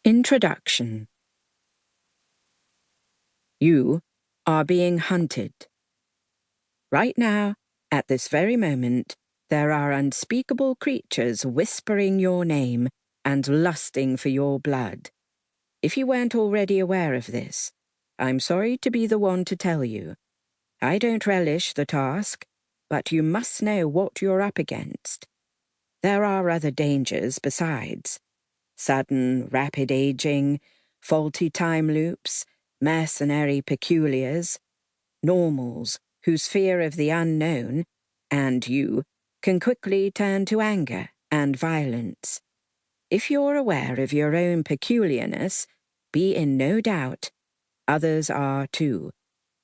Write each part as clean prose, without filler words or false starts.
Introduction. You are being hunted. Right now, at this very moment, there are unspeakable creatures whispering your name and lusting for your blood. If you weren't already aware of this, I'm sorry to be the one to tell you. I don't relish the task, but you must know what you're up against. There are other dangers besides. Sudden, rapid aging, faulty time loops, mercenary peculiars, normals whose fear of the unknown, and you, can quickly turn to anger and violence. If you're aware of your own peculiarness, be in no doubt, others are too,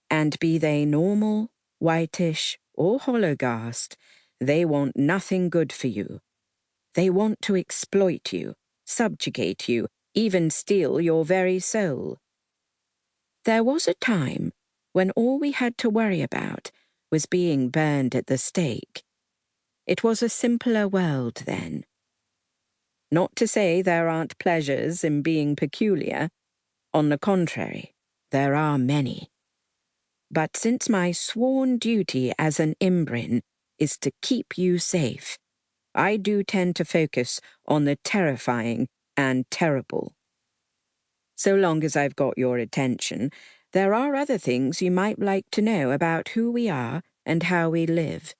and be they normal, whitish, or hologhast, they want nothing good for you. They want to exploit you, subjugate you, even steal your very soul. There was a time when all we had to worry about was being burned at the stake. It was a simpler world then. Not to say there aren't pleasures in being peculiar. On the contrary, there are many. But since my sworn duty as an Imbrin is to keep you safe, I do tend to focus on the terrifying and terrible. So long as I've got your attention, there are other things you might like to know about who we are and how we live.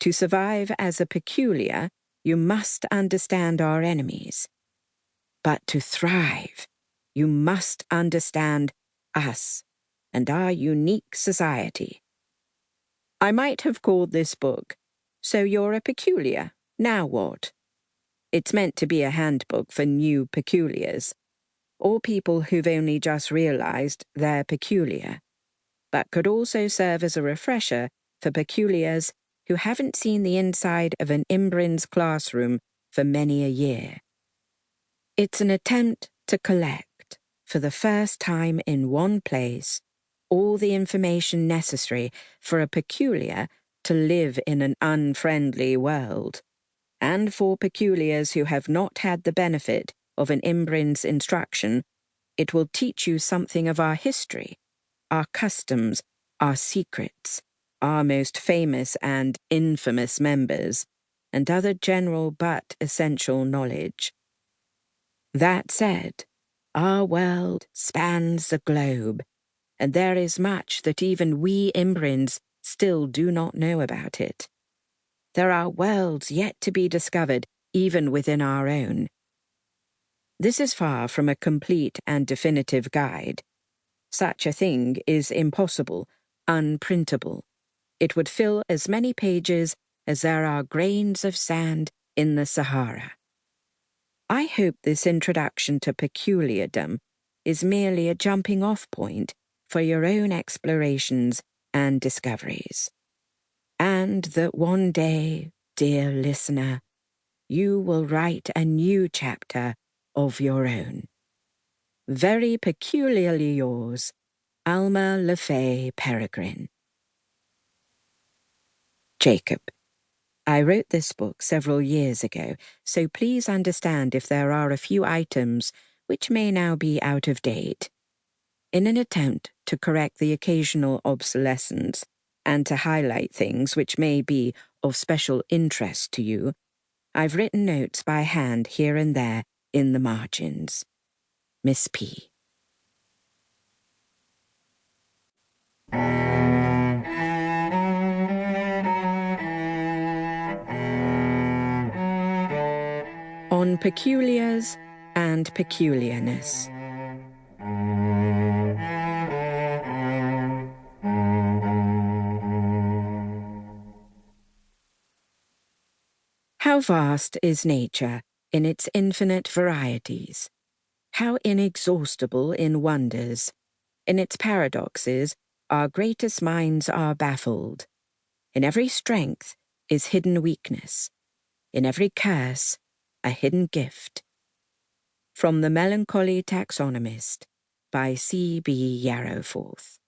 To survive as a peculiar, you must understand our enemies. But to thrive, you must understand us and our unique society. I might have called this book, So You're a Peculiar, Now What? It's meant to be a handbook for new peculiars, or people who've only just realized they're peculiar, but could also serve as a refresher for peculiars who haven't seen the inside of an Imbrin's classroom for many a year. It's an attempt to collect, for the first time in one place, all the information necessary for a peculiar to live in an unfriendly world, and for peculiars who have not had the benefit of an Imbrin's instruction, it will teach you something of our history, our customs, our secrets, our most famous and infamous members, and other general but essential knowledge. That said, our world spans the globe, and there is much that even we Imbrins still do not know about it. There are worlds yet to be discovered even within our own. This is far from a complete and definitive guide. Such a thing is impossible, unprintable. It would fill as many pages as there are grains of sand in the Sahara. I hope this introduction to peculiardom is merely a jumping-off point for your own explorations and discoveries. And that one day, dear listener, you will write a new chapter of your own. Very peculiarly yours, Alma LeFay Peregrine. Jacob. I wrote this book several years ago, so please understand if there are a few items which may now be out of date. In an attempt to correct the occasional obsolescence and to highlight things which may be of special interest to you, I've written notes by hand here and there in the margins. Miss P. On peculiars and peculiarness. How vast is nature in its infinite varieties, how inexhaustible in wonders. In its paradoxes, our greatest minds are baffled. In every strength is hidden weakness. In every curse, a hidden gift. From the Melancholy Taxonomist, by C.B. Yarrowforth.